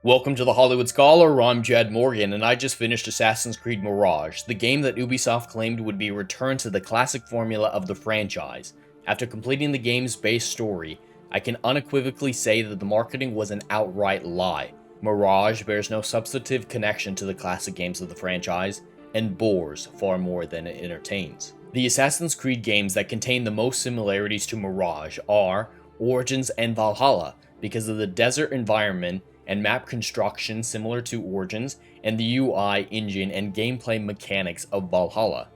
Welcome to the Hollywood Scholar, I'm Jed Morgan, and I just finished Assassin's Creed Mirage, the game that Ubisoft claimed would be a return to the classic formula of the franchise. After completing the game's base story, I can unequivocally say that the marketing was an outright lie. Mirage bears no substantive connection to the classic games of the franchise, and bores far more than it entertains. The Assassin's Creed games that contain the most similarities to Mirage are Origins and Valhalla, because of the desert environment and map construction similar to Origins, and the UI, engine, and gameplay mechanics of Valhalla.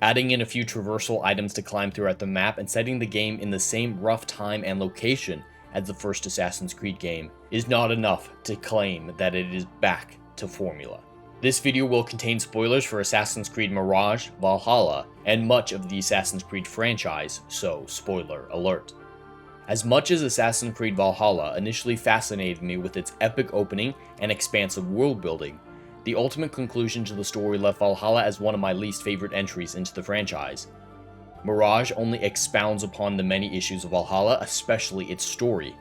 Adding in a few traversal items to climb throughout the map and setting the game in the same rough time and location as the first Assassin's Creed game is not enough to claim that it is back to formula. This video will contain spoilers for Assassin's Creed Mirage, Valhalla, and much of the Assassin's Creed franchise, so spoiler alert. As much as Assassin's Creed Valhalla initially fascinated me with its epic opening and expansive world building, the ultimate conclusion to the story left Valhalla as one of my least favorite entries into the franchise. Mirage only expounds upon the many issues of Valhalla, especially its story.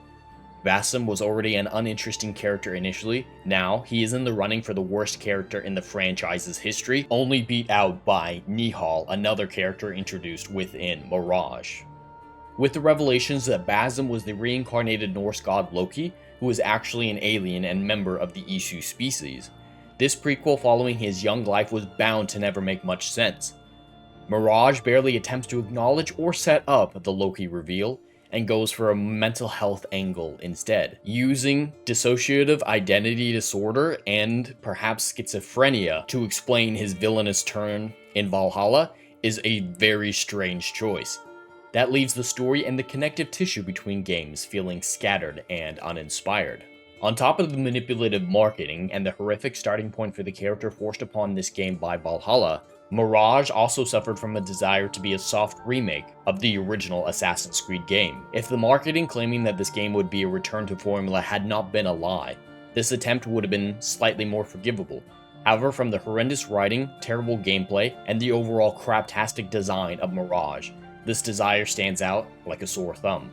Basim was already an uninteresting character initially, now he is in the running for the worst character in the franchise's history, only beat out by Nihal, another character introduced within Mirage. With the revelations that Basim was the reincarnated Norse god Loki, who was actually an alien and member of the Isu species, this prequel following his young life was bound to never make much sense. Mirage barely attempts to acknowledge or set up the Loki reveal, and goes for a mental health angle instead, using dissociative identity disorder and perhaps schizophrenia to explain his villainous turn in Valhalla is a very strange choice. That leaves the story and the connective tissue between games feeling scattered and uninspired. On top of the manipulative marketing and the horrific starting point for the character forced upon this game by Valhalla, Mirage also suffered from a desire to be a soft remake of the original Assassin's Creed game. If the marketing claiming that this game would be a return to formula had not been a lie, this attempt would have been slightly more forgivable. However, from the horrendous writing, terrible gameplay, and the overall craptastic design of Mirage, this desire stands out like a sore thumb.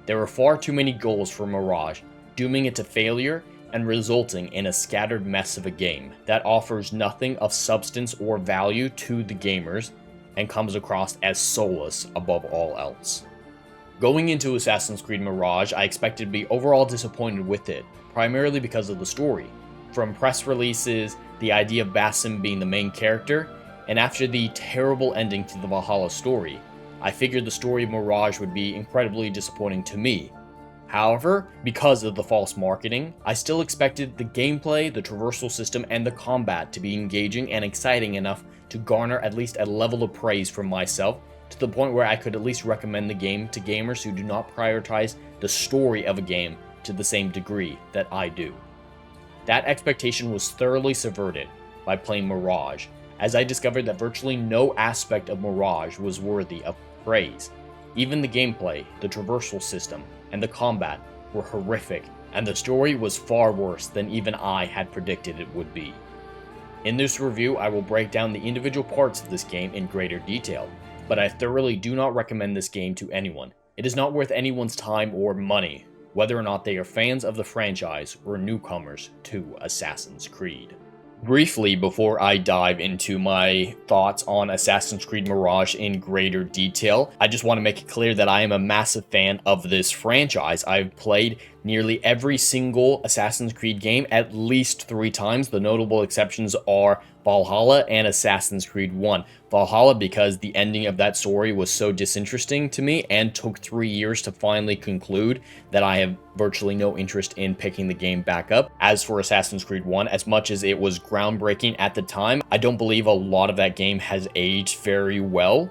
There are far too many goals for Mirage, dooming it to failure and resulting in a scattered mess of a game that offers nothing of substance or value to the gamers and comes across as soulless above all else. Going into Assassin's Creed Mirage, I expected to be overall disappointed with it, primarily because of the story. From press releases, the idea of Basim being the main character, and after the terrible ending to the Valhalla story, I figured the story of Mirage would be incredibly disappointing to me. However, because of the false marketing, I still expected the gameplay, the traversal system, and the combat to be engaging and exciting enough to garner at least a level of praise from myself, to the point where I could at least recommend the game to gamers who do not prioritize the story of a game to the same degree that I do. That expectation was thoroughly subverted by playing Mirage, as I discovered that virtually no aspect of Mirage was worthy of praise. Even the gameplay, the traversal system, and the combat were horrific, and the story was far worse than even I had predicted it would be. In this review, I will break down the individual parts of this game in greater detail, but I thoroughly do not recommend this game to anyone. It is not worth anyone's time or money, whether or not they are fans of the franchise or newcomers to Assassin's Creed. Briefly, before I dive into my thoughts on Assassin's Creed Mirage in greater detail, I just want to make it clear that I am a massive fan of this franchise. I've played nearly every single Assassin's Creed game at least 3 times. The notable exceptions are Valhalla and Assassin's Creed 1. Valhalla because the ending of that story was so disinteresting to me and took 3 years to finally conclude that I have virtually no interest in picking the game back up. As for Assassin's Creed 1, as much as it was groundbreaking at the time, I don't believe a lot of that game has aged very well.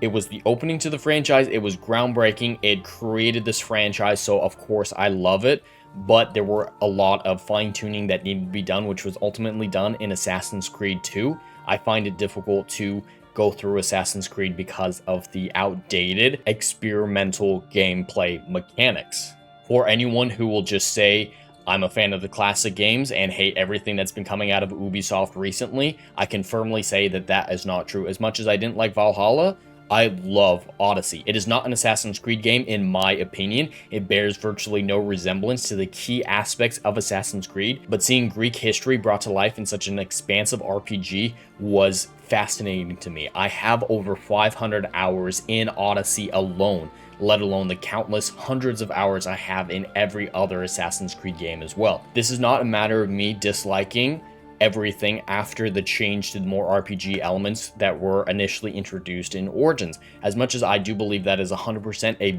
It was the opening to the franchise, it was groundbreaking, it created this franchise, so of course I love it, but there were a lot of fine-tuning that needed to be done, which was ultimately done in Assassin's Creed 2. I find it difficult to go through Assassin's Creed because of the outdated experimental gameplay mechanics. For anyone who will just say, I'm a fan of the classic games and hate everything that's been coming out of Ubisoft recently, I can firmly say that that is not true. As much as I didn't like Valhalla, I love Odyssey. It is not an Assassin's Creed game in my opinion. It bears virtually no resemblance to the key aspects of Assassin's Creed, but seeing Greek history brought to life in such an expansive RPG was fascinating to me. I have over 500 hours in Odyssey alone, let alone the countless hundreds of hours I have in every other Assassin's Creed game as well. This is not a matter of me disliking everything after the change to the more RPG elements that were initially introduced in Origins. As much as I do believe that is 100% a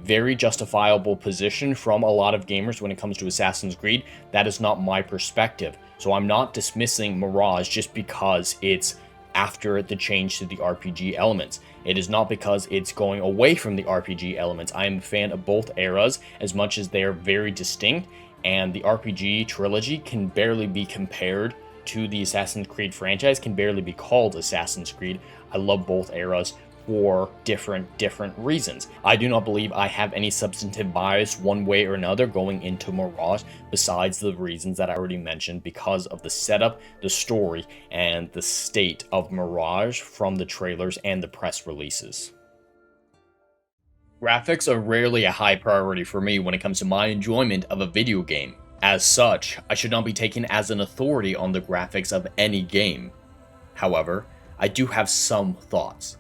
very justifiable position from a lot of gamers when it comes to Assassin's Creed, that is not my perspective. So I'm not dismissing Mirage just because it's after the change to the RPG elements. It is not because it's going away from the RPG elements. I am a fan of both eras as much as they are very distinct, and the RPG trilogy can barely be compared to the Assassin's Creed franchise, can barely be called Assassin's Creed. I love both eras for different reasons. I do not believe I have any substantive bias one way or another going into Mirage, besides the reasons that I already mentioned because of the setup, the story, and the state of Mirage from the trailers and the press releases. Graphics are rarely a high priority for me when it comes to my enjoyment of a video game. As such, I should not be taken as an authority on the graphics of any game. However, I do have some thoughts.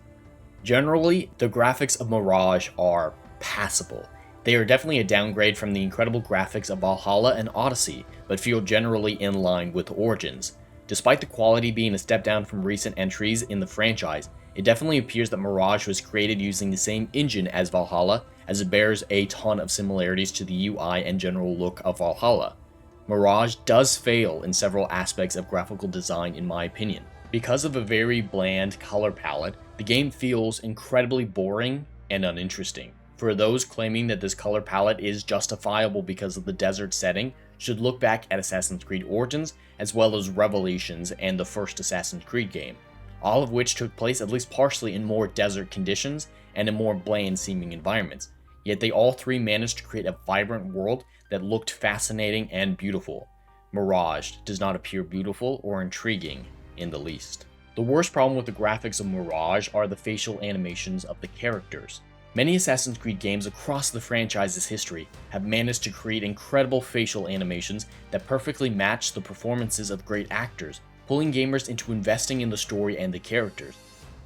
Generally, the graphics of Mirage are passable. They are definitely a downgrade from the incredible graphics of Valhalla and Odyssey, but feel generally in line with Origins. Despite the quality being a step down from recent entries in the franchise, it definitely appears that Mirage was created using the same engine as Valhalla, as it bears a ton of similarities to the UI and general look of Valhalla. Mirage does fail in several aspects of graphical design in my opinion. Because of a very bland color palette, the game feels incredibly boring and uninteresting. For those claiming that this color palette is justifiable because of the desert setting, should look back at Assassin's Creed Origins, as well as Revelations and the first Assassin's Creed game, all of which took place at least partially in more desert conditions and in more bland seeming environments. Yet they all three managed to create a vibrant world that looked fascinating and beautiful. Mirage does not appear beautiful or intriguing in the least. The worst problem with the graphics of Mirage are the facial animations of the characters. Many Assassin's Creed games across the franchise's history have managed to create incredible facial animations that perfectly match the performances of great actors, pulling gamers into investing in the story and the characters.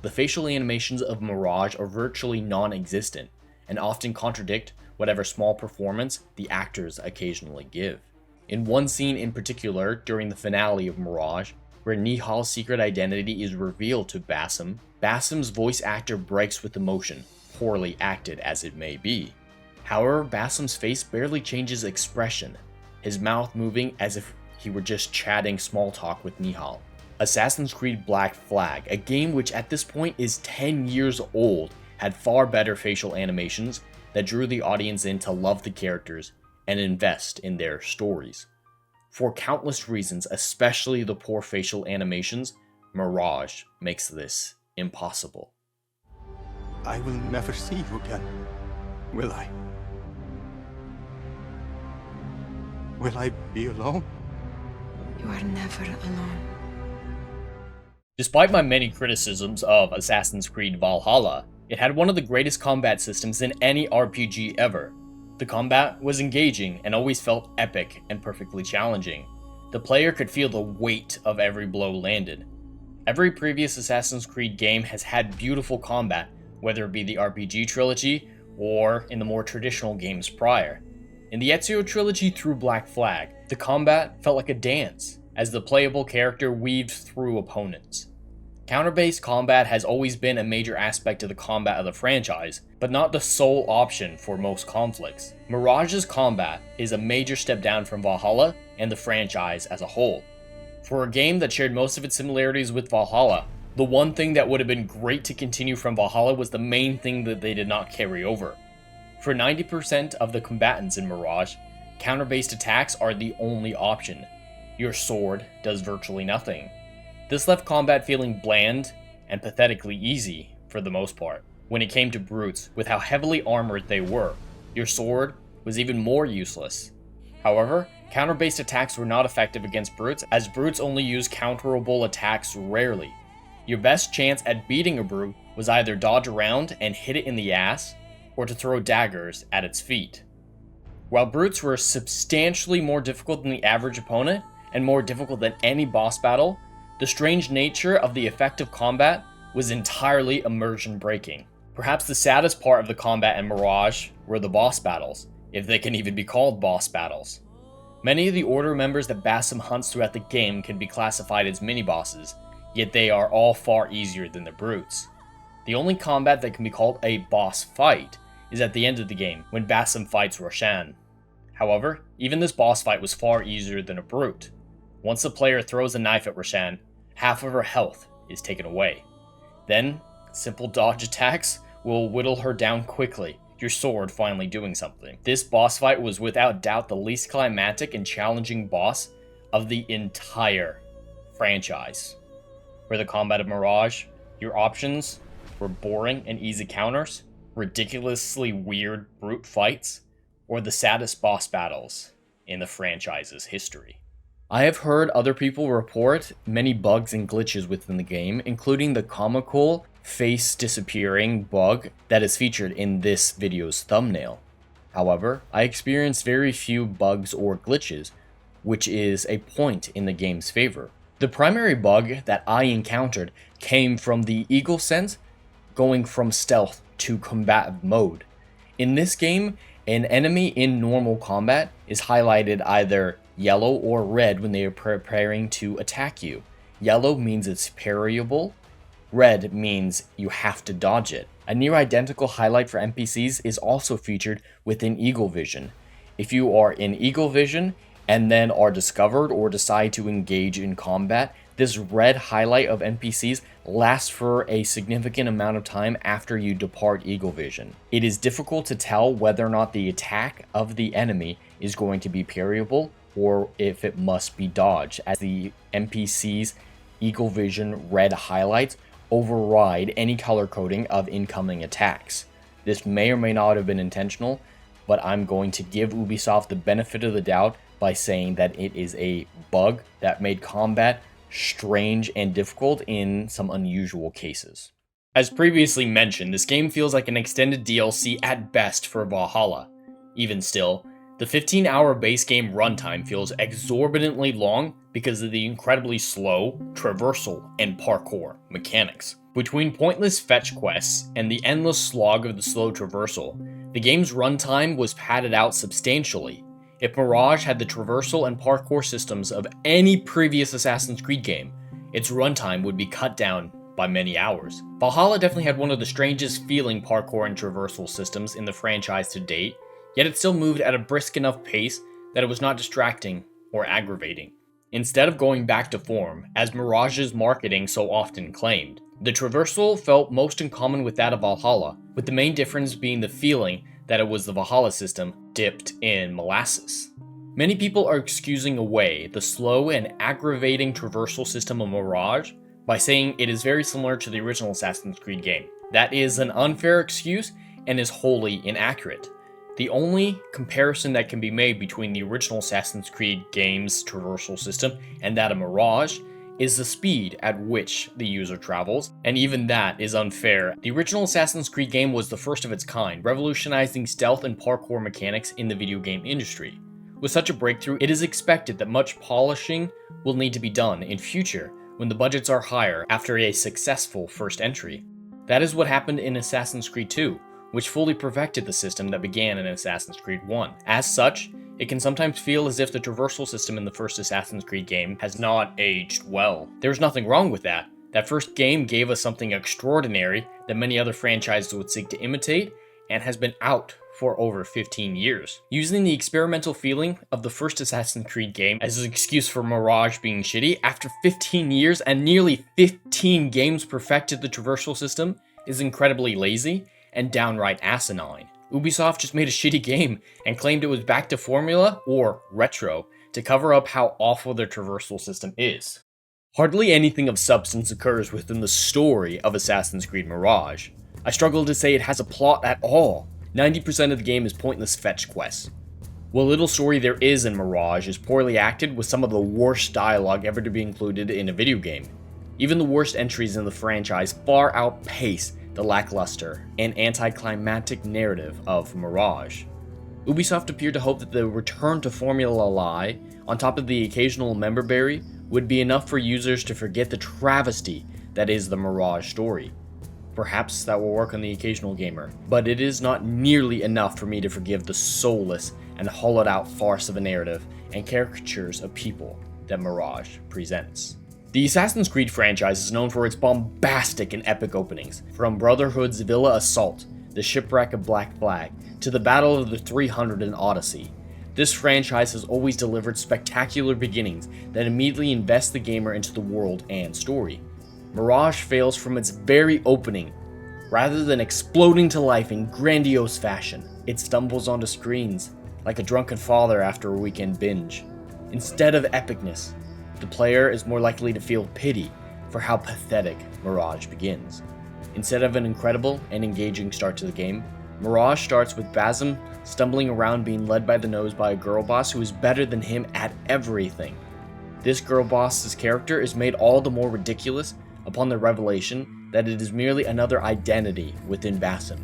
The facial animations of Mirage are virtually non-existent, and often contradict whatever small performance the actors occasionally give. In one scene in particular, during the finale of Mirage, where Nihal's secret identity is revealed to Basim, Basim's voice actor breaks with emotion, poorly acted as it may be. However, Basim's face barely changes expression, his mouth moving as if he were just chatting small talk with Nihal. Assassin's Creed Black Flag, a game which at this point is 10 years old, had far better facial animations that drew the audience in to love the characters and invest in their stories. For countless reasons, especially the poor facial animations, Mirage makes this impossible. I will never see you again, will I? Will I be alone? You are never alone. Despite my many criticisms of Assassin's Creed Valhalla, it had one of the greatest combat systems in any RPG ever. The combat was engaging and always felt epic and perfectly challenging. The player could feel the weight of every blow landed. Every previous Assassin's Creed game has had beautiful combat, whether it be the RPG trilogy or in the more traditional games prior. In the Ezio trilogy through Black Flag, the combat felt like a dance, as the playable character weaved through opponents. Counter-based combat has always been a major aspect of the combat of the franchise, but not the sole option for most conflicts. Mirage's combat is a major step down from Valhalla and the franchise as a whole. For a game that shared most of its similarities with Valhalla, the one thing that would have been great to continue from Valhalla was the main thing that they did not carry over. For 90% of the combatants in Mirage, counter-based attacks are the only option. Your sword does virtually nothing. This left combat feeling bland and pathetically easy for the most part. When it came to brutes, with how heavily armored they were, your sword was even more useless. However, counter-based attacks were not effective against brutes, as brutes only use counterable attacks rarely. Your best chance at beating a brute was either dodge around and hit it in the ass, or to throw daggers at its feet. While brutes were substantially more difficult than the average opponent, and more difficult than any boss battle, the strange nature of the effective combat was entirely immersion breaking. Perhaps the saddest part of the combat in Mirage were the boss battles, if they can even be called boss battles. Many of the Order members that Basim hunts throughout the game can be classified as mini-bosses, yet they are all far easier than the brutes. The only combat that can be called a boss fight is at the end of the game, when Basim fights Roshan. However, even this boss fight was far easier than a brute. Once the player throws a knife at Roshan, half of her health is taken away. Then, simple dodge attacks will whittle her down quickly, your sword finally doing something. This boss fight was without doubt the least climactic and challenging boss of the entire franchise. For the combat of Mirage, your options were boring and easy counters, ridiculously weird brute fights, or the saddest boss battles in the franchise's history. I have heard other people report many bugs and glitches within the game, including the comical face disappearing bug that is featured in this video's thumbnail. However, I experienced very few bugs or glitches, which is a point in the game's favor. The primary bug that I encountered came from the eagle sense going from stealth to combative mode. In this game, an enemy in normal combat is highlighted either yellow or red when they are preparing to attack you. Yellow means it's parryable, red means you have to dodge it. A near identical highlight for NPCs is also featured within Eagle Vision. If you are in Eagle Vision and then are discovered or decide to engage in combat, this red highlight of NPCs lasts for a significant amount of time after you depart Eagle Vision. It is difficult to tell whether or not the attack of the enemy is going to be parryable or if it must be dodged, as the NPC's Eagle Vision red highlights override any color coding of incoming attacks. This may or may not have been intentional, but I'm going to give Ubisoft the benefit of the doubt by saying that it is a bug that made combat strange and difficult in some unusual cases. As previously mentioned, this game feels like an extended DLC at best for Valhalla. Even still, the 15-hour base game runtime feels exorbitantly long because of the incredibly slow traversal and parkour mechanics. Between pointless fetch quests and the endless slog of the slow traversal, the game's runtime was padded out substantially. If Mirage had the traversal and parkour systems of any previous Assassin's Creed game, its runtime would be cut down by many hours. Valhalla definitely had one of the strangest feeling parkour and traversal systems in the franchise to date, yet it still moved at a brisk enough pace that it was not distracting or aggravating. Instead of going back to form, as Mirage's marketing so often claimed, the traversal felt most in common with that of Valhalla, with the main difference being the feeling that it was the Valhalla system dipped in molasses. Many people are excusing away the slow and aggravating traversal system of Mirage by saying it is very similar to the original Assassin's Creed game. That is an unfair excuse and is wholly inaccurate. The only comparison that can be made between the original Assassin's Creed game's traversal system and that of Mirage is the speed at which the user travels, and even that is unfair. The original Assassin's Creed game was the first of its kind, revolutionizing stealth and parkour mechanics in the video game industry. With such a breakthrough, it is expected that much polishing will need to be done in future when the budgets are higher after a successful first entry. That is what happened in Assassin's Creed 2, which fully perfected the system that began in Assassin's Creed 1. As such, it can sometimes feel as if the traversal system in the first Assassin's Creed game has not aged well. There's nothing wrong with that. That first game gave us something extraordinary that many other franchises would seek to imitate, and has been out for over 15 years. Using the experimental feeling of the first Assassin's Creed game as an excuse for Mirage being shitty, after 15 years and nearly 15 games perfected the traversal system, is incredibly lazy and downright asinine. Ubisoft just made a shitty game and claimed it was back to formula or retro to cover up how awful their traversal system is. Hardly anything of substance occurs within the story of Assassin's Creed Mirage. I struggle to say it has a plot at all. 90% of the game is pointless fetch quests. What little story there is in Mirage is poorly acted with some of the worst dialogue ever to be included in a video game. Even the worst entries in the franchise far outpace the lackluster, and anticlimactic narrative of Mirage. Ubisoft appeared to hope that the return to Formula Lie, on top of the occasional member berry, would be enough for users to forget the travesty that is the Mirage story. Perhaps that will work on the occasional gamer, but it is not nearly enough for me to forgive the soulless and hollowed out farce of a narrative and caricatures of people that Mirage presents. The Assassin's Creed franchise is known for its bombastic and epic openings, from Brotherhood's Villa Assault, the Shipwreck of Black Flag, to the Battle of the 300 in Odyssey. This franchise has always delivered spectacular beginnings that immediately invest the gamer into the world and story. Mirage fails from its very opening. Rather than exploding to life in grandiose fashion, it stumbles onto screens like a drunken father after a weekend binge. Instead of epicness, the player is more likely to feel pity for how pathetic Mirage begins. Instead of an incredible and engaging start to the game, Mirage starts with Basim stumbling around being led by the nose by a girl boss who is better than him at everything. This girl boss's character is made all the more ridiculous upon the revelation that it is merely another identity within Basim.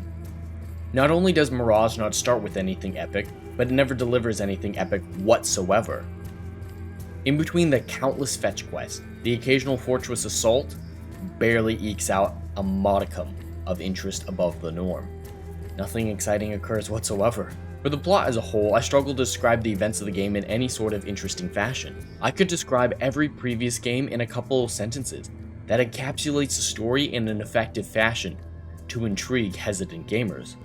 Not only does Mirage not start with anything epic, but it never delivers anything epic whatsoever. In between the countless fetch quests, the occasional fortress assault barely ekes out a modicum of interest above the norm. Nothing exciting occurs whatsoever. For the plot as a whole, I struggle to describe the events of the game in any sort of interesting fashion. I could describe every previous game in a couple of sentences that encapsulates the story in an effective fashion to intrigue hesitant gamers.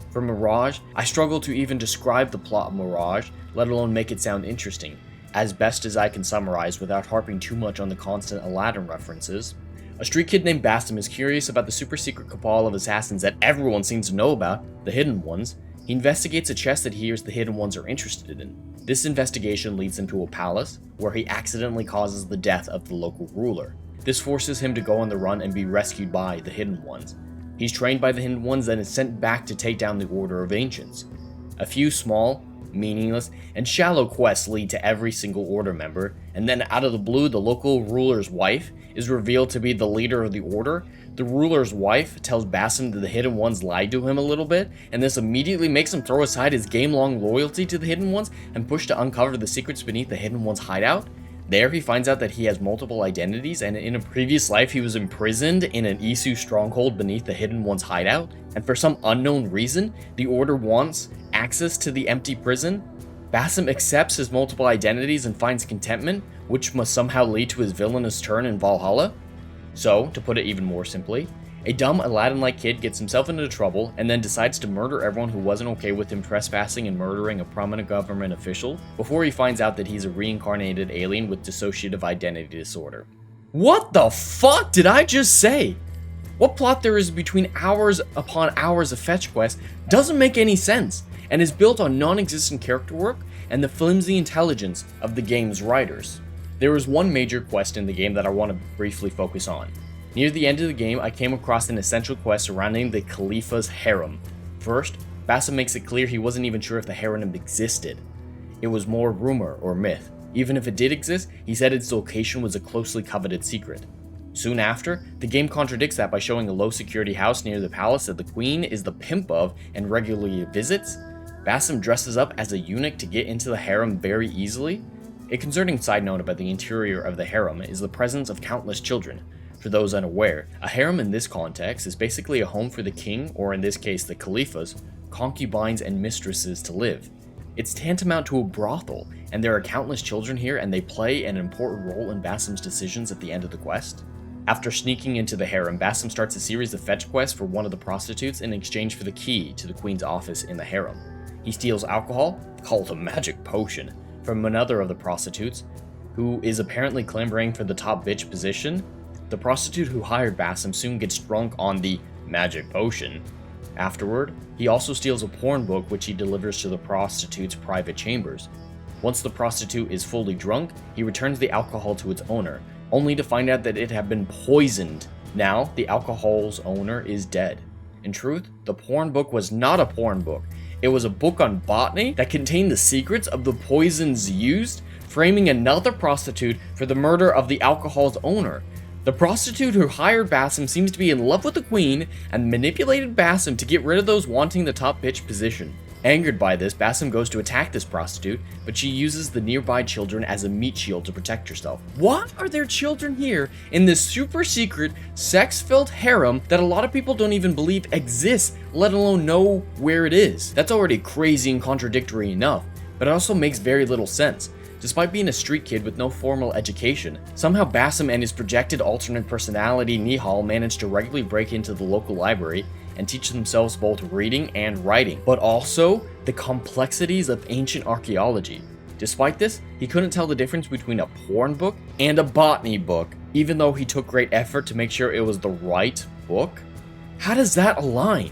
For Mirage, I struggle to even describe the plot of Mirage, let alone make it sound interesting, as best as I can summarize without harping too much on the constant Aladdin references. A street kid named Basim is curious about the super secret cabal of assassins that everyone seems to know about, the Hidden Ones. He investigates a chest that he hears the Hidden Ones are interested in. This investigation leads him to a palace, where he accidentally causes the death of the local ruler. This forces him to go on the run and be rescued by the Hidden Ones. He's trained by the Hidden Ones and is sent back to take down the Order of Ancients. A few small, meaningless, and shallow quests lead to every single Order member, and then out of the blue, the local ruler's wife is revealed to be the leader of the Order. The ruler's wife tells Basim that the Hidden Ones lied to him a little bit, and this immediately makes him throw aside his game-long loyalty to the Hidden Ones and push to uncover the secrets beneath the Hidden Ones' hideout. There he finds out that he has multiple identities, and in a previous life he was imprisoned in an Isu stronghold beneath the Hidden One's hideout, and for some unknown reason, the Order wants access to the empty prison. Basim accepts his multiple identities and finds contentment, which must somehow lead to his villainous turn in Valhalla. So, to put it even more simply, a dumb Aladdin-like kid gets himself into trouble and then decides to murder everyone who wasn't okay with him trespassing and murdering a prominent government official before he finds out that he's a reincarnated alien with dissociative identity disorder. What the fuck did I just say? What plot there is between hours upon hours of fetch quests doesn't make any sense and is built on non-existent character work and the flimsy intelligence of the game's writers. There is one major quest in the game that I want to briefly focus on. Near the end of the game, I came across an essential quest surrounding the Khalifa's harem. First, Basim makes it clear he wasn't even sure if the harem existed. It was more rumor or myth. Even if it did exist, he said its location was a closely coveted secret. Soon after, the game contradicts that by showing a low-security house near the palace that the queen is the pimp of and regularly visits. Basim dresses up as a eunuch to get into the harem very easily. A concerning side note about the interior of the harem is the presence of countless children. For those unaware, a harem in this context is basically a home for the king, or in this case the Khalifa's, concubines and mistresses to live. It's tantamount to a brothel, and there are countless children here and they play an important role in Basim's decisions at the end of the quest. After sneaking into the harem, Basim starts a series of fetch quests for one of the prostitutes in exchange for the key to the queen's office in the harem. He steals alcohol, called a magic potion, from another of the prostitutes, who is apparently clamoring for the top bitch position. The prostitute who hired Basim soon gets drunk on the magic potion. Afterward, he also steals a porn book which he delivers to the prostitute's private chambers. Once the prostitute is fully drunk, he returns the alcohol to its owner, only to find out that it had been poisoned. Now, the alcohol's owner is dead. In truth, the porn book was not a porn book. It was a book on botany that contained the secrets of the poisons used, framing another prostitute for the murder of the alcohol's owner. The prostitute who hired Basim seems to be in love with the queen and manipulated Basim to get rid of those wanting the top bitch position. Angered by this, Basim goes to attack this prostitute, but she uses the nearby children as a meat shield to protect herself. What are there children here in this super secret, sex-filled harem that a lot of people don't even believe exists, let alone know where it is? That's already crazy and contradictory enough, but it also makes very little sense. Despite being a street kid with no formal education, somehow Basim and his projected alternate personality Nihal managed to regularly break into the local library and teach themselves both reading and writing, but also the complexities of ancient archaeology. Despite this, he couldn't tell the difference between a porn book and a botany book, even though he took great effort to make sure it was the right book. How does that align?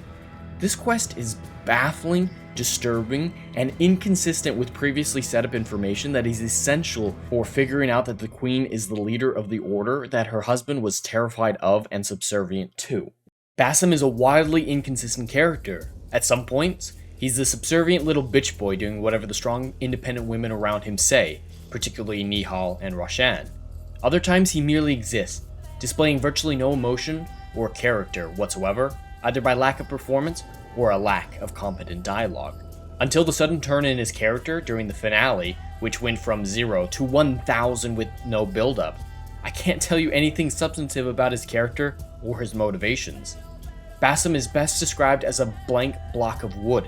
This quest is baffling, disturbing, and inconsistent with previously set up information that is essential for figuring out that the queen is the leader of the order that her husband was terrified of and subservient to. Basim is a wildly inconsistent character. At some points, he's the subservient little bitch boy doing whatever the strong, independent women around him say, particularly Nihal and Roshan. Other times he merely exists, displaying virtually no emotion or character whatsoever, either by lack of performance or a lack of competent dialogue. Until the sudden turn in his character during the finale, which went from 0 to 1000 with no build-up. I can't tell you anything substantive about his character or his motivations. Basim is best described as a blank block of wood.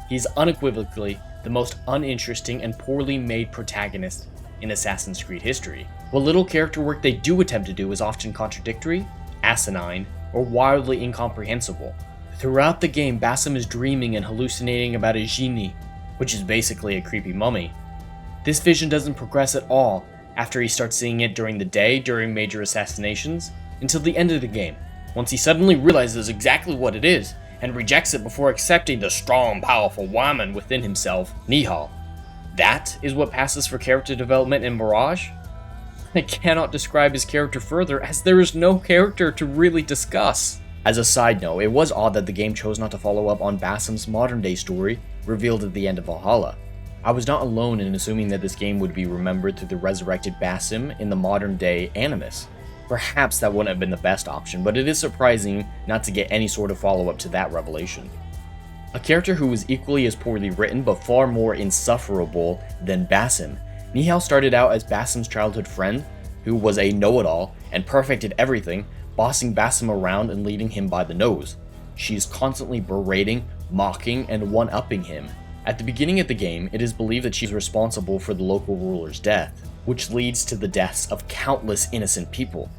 He's unequivocally the most uninteresting and poorly made protagonist in Assassin's Creed history. What little character work they do attempt to do is often contradictory, asinine, or wildly incomprehensible. Throughout the game, Basim is dreaming and hallucinating about a genie, which is basically a creepy mummy. This vision doesn't progress at all after he starts seeing it during the day during major assassinations, until the end of the game, once he suddenly realizes exactly what it is, and rejects it before accepting the strong, powerful woman within himself, Nihal. That is what passes for character development in Mirage? I cannot describe his character further, as there is no character to really discuss. As a side note, it was odd that the game chose not to follow up on Basim's modern-day story, revealed at the end of Valhalla. I was not alone in assuming that this game would be remembered through the resurrected Basim in the modern-day Animus. Perhaps that wouldn't have been the best option, but it is surprising not to get any sort of follow-up to that revelation. A character who was equally as poorly written but far more insufferable than Basim, Nihal started out as Basim's childhood friend, who was a know-it-all and perfect at everything, bossing Basim around and leading him by the nose. She is constantly berating, mocking, and one-upping him. At the beginning of the game, it is believed that she is responsible for the local ruler's death, which leads to the deaths of countless innocent people.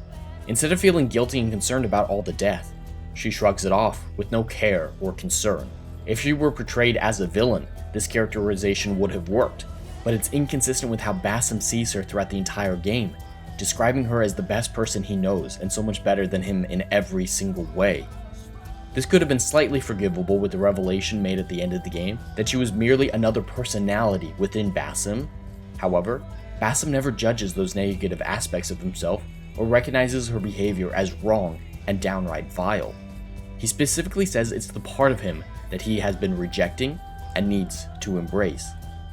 Instead of feeling guilty and concerned about all the death, she shrugs it off with no care or concern. If she were portrayed as a villain, this characterization would have worked, but it's inconsistent with how Basim sees her throughout the entire game, describing her as the best person he knows and so much better than him in every single way. This could have been slightly forgivable with the revelation made at the end of the game that she was merely another personality within Basim. However, Basim never judges those negative aspects of himself or recognizes her behavior as wrong and downright vile. He specifically says it's the part of him that he has been rejecting and needs to embrace.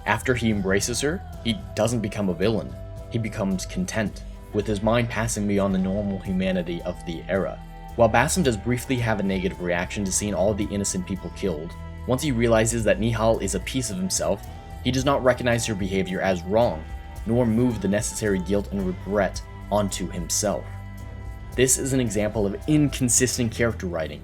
After he embraces her, he doesn't become a villain. He becomes content, with his mind passing beyond the normal humanity of the era. While Basim does briefly have a negative reaction to seeing all the innocent people killed, once he realizes that Nihal is a piece of himself, he does not recognize her behavior as wrong, nor move the necessary guilt and regret onto himself. This is an example of inconsistent character writing.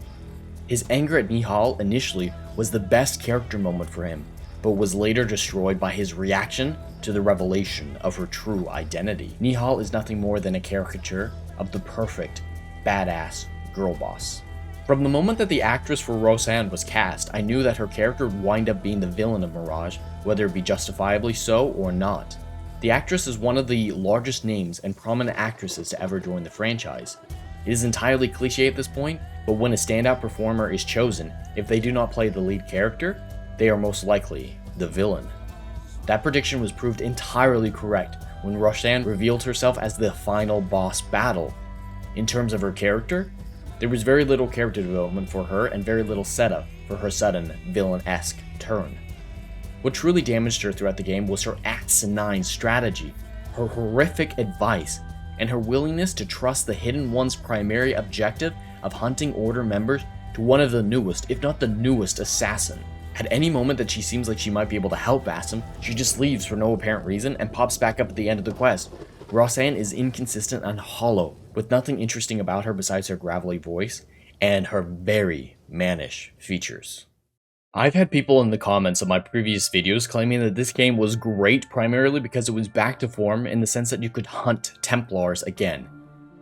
His anger at Nihal initially was the best character moment for him, but was later destroyed by his reaction to the revelation of her true identity. Nihal is nothing more than a caricature of the perfect, badass girl boss. From the moment that the actress for Roseanne was cast, I knew that her character would wind up being the villain of Mirage, whether it be justifiably so or not. The actress is one of the largest names and prominent actresses to ever join the franchise. It is entirely cliche at this point, but when a standout performer is chosen, if they do not play the lead character, they are most likely the villain. That prediction was proved entirely correct when Roseanne revealed herself as the final boss battle. In terms of her character, there was very little character development for her and very little setup for her sudden villain-esque turn. What truly damaged her throughout the game was her asinine strategy, her horrific advice, and her willingness to trust the Hidden One's primary objective of hunting Order members to one of the newest, if not the newest, assassin. At any moment that she seems like she might be able to help Basim, she just leaves for no apparent reason and pops back up at the end of the quest. Roxanne is inconsistent and hollow, with nothing interesting about her besides her gravelly voice and her very mannish features. I've had people in the comments of my previous videos claiming that this game was great primarily because it was back to form in the sense that you could hunt Templars again.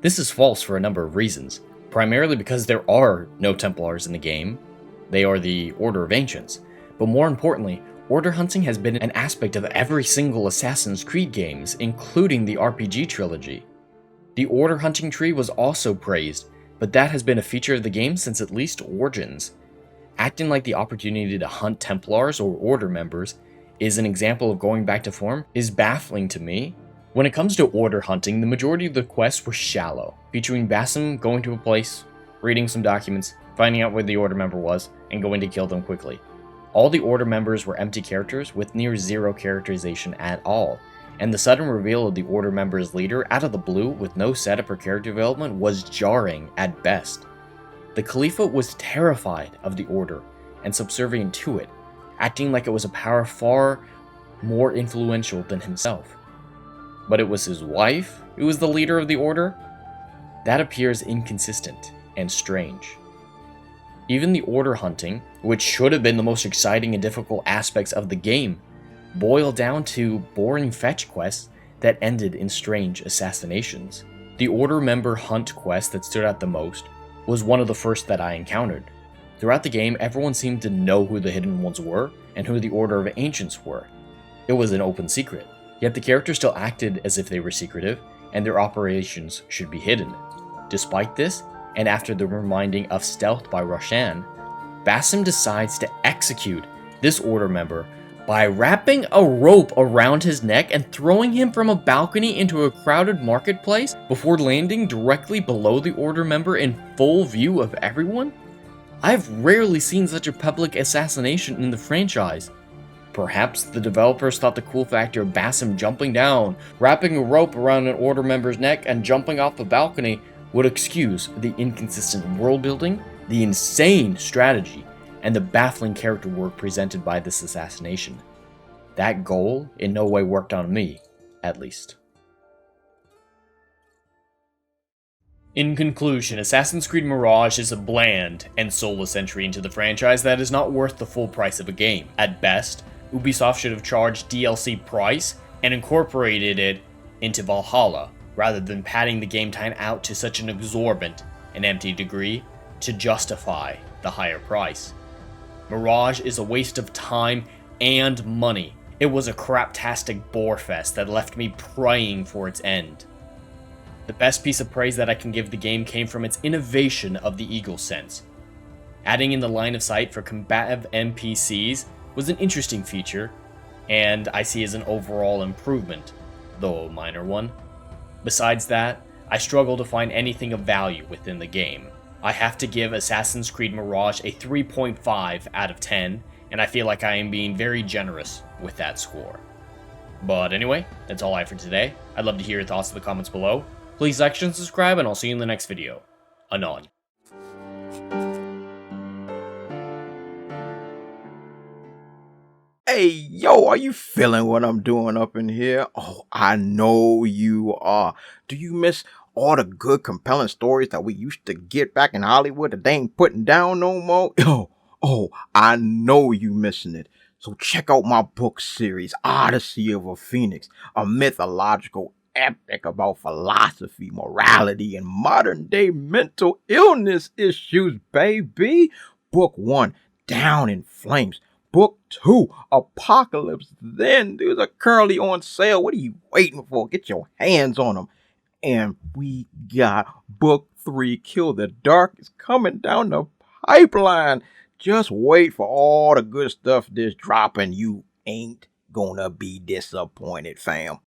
This is false for a number of reasons, primarily because there are no Templars in the game. They are the Order of Ancients, but more importantly, Order hunting has been an aspect of every single Assassin's Creed games, including the RPG trilogy. The Order hunting tree was also praised, but that has been a feature of the game since at least Origins. Acting like the opportunity to hunt Templars or Order members is an example of going back to form is baffling to me. When it comes to Order hunting, the majority of the quests were shallow, featuring Basim going to a place, reading some documents, finding out where the Order member was, and going to kill them quickly. All the Order members were empty characters with near zero characterization at all, and the sudden reveal of the Order member's leader out of the blue with no setup or character development was jarring at best. The Khalifa was terrified of the Order and subservient to it, acting like it was a power far more influential than himself. But it was his wife who was the leader of the Order? That appears inconsistent and strange. Even the Order hunting, which should have been the most exciting and difficult aspects of the game, boiled down to boring fetch quests that ended in strange assassinations. The Order member hunt quest that stood out the most was one of the first that I encountered. Throughout the game, everyone seemed to know who the Hidden Ones were and who the Order of Ancients were. It was an open secret, yet the characters still acted as if they were secretive and their operations should be hidden. Despite this, and after the reminding of stealth by Roxanne, Basim decides to execute this Order member by wrapping a rope around his neck and throwing him from a balcony into a crowded marketplace before landing directly below the Order member in full view of everyone? I've rarely seen such a public assassination in the franchise. Perhaps the developers thought the cool factor of Basim jumping down, wrapping a rope around an Order member's neck, and jumping off the balcony would excuse the inconsistent world building, the insane strategy, and the baffling character work presented by this assassination. That goal in no way worked on me, at least. In conclusion, Assassin's Creed Mirage is a bland and soulless entry into the franchise that is not worth the full price of a game. At best, Ubisoft should have charged DLC price and incorporated it into Valhalla, rather than padding the game time out to such an exorbitant and empty degree to justify the higher price. Mirage is a waste of time and money. It was a craptastic Borefest that left me praying for its end. The best piece of praise that I can give the game came from its innovation of the eagle sense. Adding in the line of sight for combative NPCs was an interesting feature, and I see as an overall improvement, though a minor one. Besides that, I struggle to find anything of value within the game. I have to give Assassin's Creed Mirage a 3.5 out of 10, and I feel like I am being very generous with that score. But anyway, that's all I have for today. I'd love to hear your thoughts in the comments below. Please like and subscribe, and I'll see you in the next video. Anon. Hey, yo, are you feeling what I'm doing up in here? Oh, I know you are. Do you miss all the good, compelling stories that we used to get back in Hollywood that they ain't putting down no more? Oh, I know you missing it. So check out my book series, Odyssey of a Phoenix, a mythological epic about philosophy, morality, and modern-day mental illness issues, baby. Book 1, Down in Flames. Book 2, Apocalypse Then. These are currently on sale. What are you waiting for? Get your hands on them. And we got Book 3, Kill the Dark, is coming down the pipeline. Just wait for all the good stuff that's dropping. You ain't gonna be disappointed, fam.